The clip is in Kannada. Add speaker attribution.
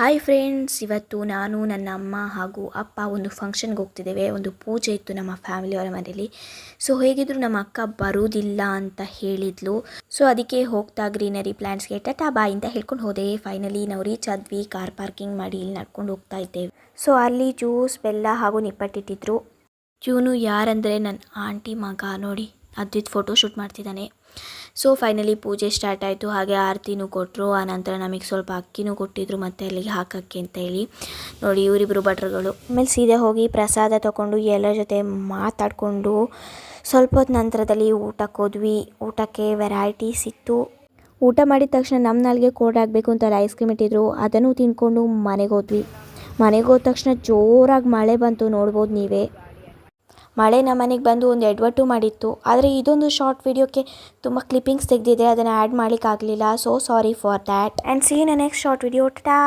Speaker 1: ಹಾಯ್ ಫ್ರೆಂಡ್ಸ್, ಇವತ್ತು ನಾನು ನನ್ನ ಅಮ್ಮ ಹಾಗೂ ಅಪ್ಪ ಒಂದು ಫಂಕ್ಷನ್ಗೆ ಹೋಗ್ತಿದ್ದೇವೆ. ಒಂದು ಪೂಜೆ ಇತ್ತು ನಮ್ಮ ಫ್ಯಾಮಿಲಿಯವರ ಮನೆಯಲ್ಲಿ. ಸೊ ಹೇಗಿದ್ರು ನಮ್ಮ ಅಕ್ಕ ಬರುವುದಿಲ್ಲ ಅಂತ ಹೇಳಿದ್ಲು. ಸೊ ಅದಕ್ಕೆ ಹೋಗ್ತಾ ಗ್ರೀನರಿ ಪ್ಲಾಂಟ್ಸ್ಗೆ ಟಾಟಾ ಬಾಯ್ ಅಂತ ಹೇಳ್ಕೊಂಡು ಹೋದೆ. ಫೈನಲಿ ನಾವು ರೀಚ್ ಆದ್ವಿ. ಕಾರ್ ಪಾರ್ಕಿಂಗ್ ಮಾಡಿ ಇಲ್ಲಿ ನಡ್ಕೊಂಡು ಹೋಗ್ತಾ ಇದ್ದೇವೆ. ಸೊ ಅಲ್ಲಿ ಜ್ಯೂಸ್, ಬೆಲ್ಲ ಹಾಗೂ ನಿಪ್ಪಟ್ಟಿಟ್ಟಿದ್ರು. ಇವನು ಯಾರಂದರೆ ನನ್ನ ಆಂಟಿ ಮಗ. ನೋಡಿ, ಅದ್ವಿತ್ ಫೋಟೋ ಶೂಟ್ ಮಾಡ್ತಿದ್ದಾನೆ. ಸೊ ಫೈನಲಿ ಪೂಜೆ ಸ್ಟಾರ್ಟ್ ಆಯಿತು. ಹಾಗೆ ಆರತಿನೂ ಕೊಟ್ಟರು. ಆನಂತರ ನಮಗೆ ಸ್ವಲ್ಪ ಅಕ್ಕಿನೂ ಕೊಟ್ಟಿದ್ರು ಮತ್ತು ಅಲ್ಲಿಗೆ ಹಾಕೋಕ್ಕೆ ಅಂತ ಹೇಳಿ. ನೋಡಿ, ಇವರಿಬ್ಬರು ಭಟ್ರುಗಳು. ಆಮೇಲೆ ಸೀದಾ ಹೋಗಿ ಪ್ರಸಾದ ತೊಗೊಂಡು ಎಲ್ಲರ ಜೊತೆ ಮಾತಾಡಿಕೊಂಡು ಸ್ವಲ್ಪ ಹೊತ್ತು ನಂತರದಲ್ಲಿ ಊಟಕ್ಕೆ ಹೋದ್ವಿ. ಊಟಕ್ಕೆ ವೆರೈಟೀಸ್ ಇತ್ತು. ಊಟ ಮಾಡಿದ ತಕ್ಷಣ ನಮ್ಮ ನಾಲ್ಗೆ ಕೋಡಾಗಬೇಕು ಅಂತ ಐಸ್ ಕ್ರೀಮ್ ಇಟ್ಟಿದ್ರು. ಅದನ್ನು ತಿಂದ್ಕೊಂಡು ಮನೆಗೆ ಹೋದ್ವಿ. ಮನೆಗೆ ಹೋದ ತಕ್ಷಣ ಜೋರಾಗಿ ಮಳೆ ಬಂತು, ನೋಡ್ಬೋದು ನೀವೇ. ಮಳೆ ನಮ್ಮ ಮನೆಗೆ ಬಂದು ಒಂದು ಎಡವಟ್ಟು ಮಾಡಿತ್ತು. ಆದರೆ ಇದೊಂದು ಶಾರ್ಟ್ ವಿಡಿಯೋಕ್ಕೆ ತುಂಬ ಕ್ಲಿಪ್ಪಿಂಗ್ಸ್ ತೆಗೆದಿದೆ, ಅದನ್ನು ಆ್ಯಡ್ ಮಾಡಲಿಕ್ಕಾಗಲಿಲ್ಲ. So sorry for that and see in next short video. Tata.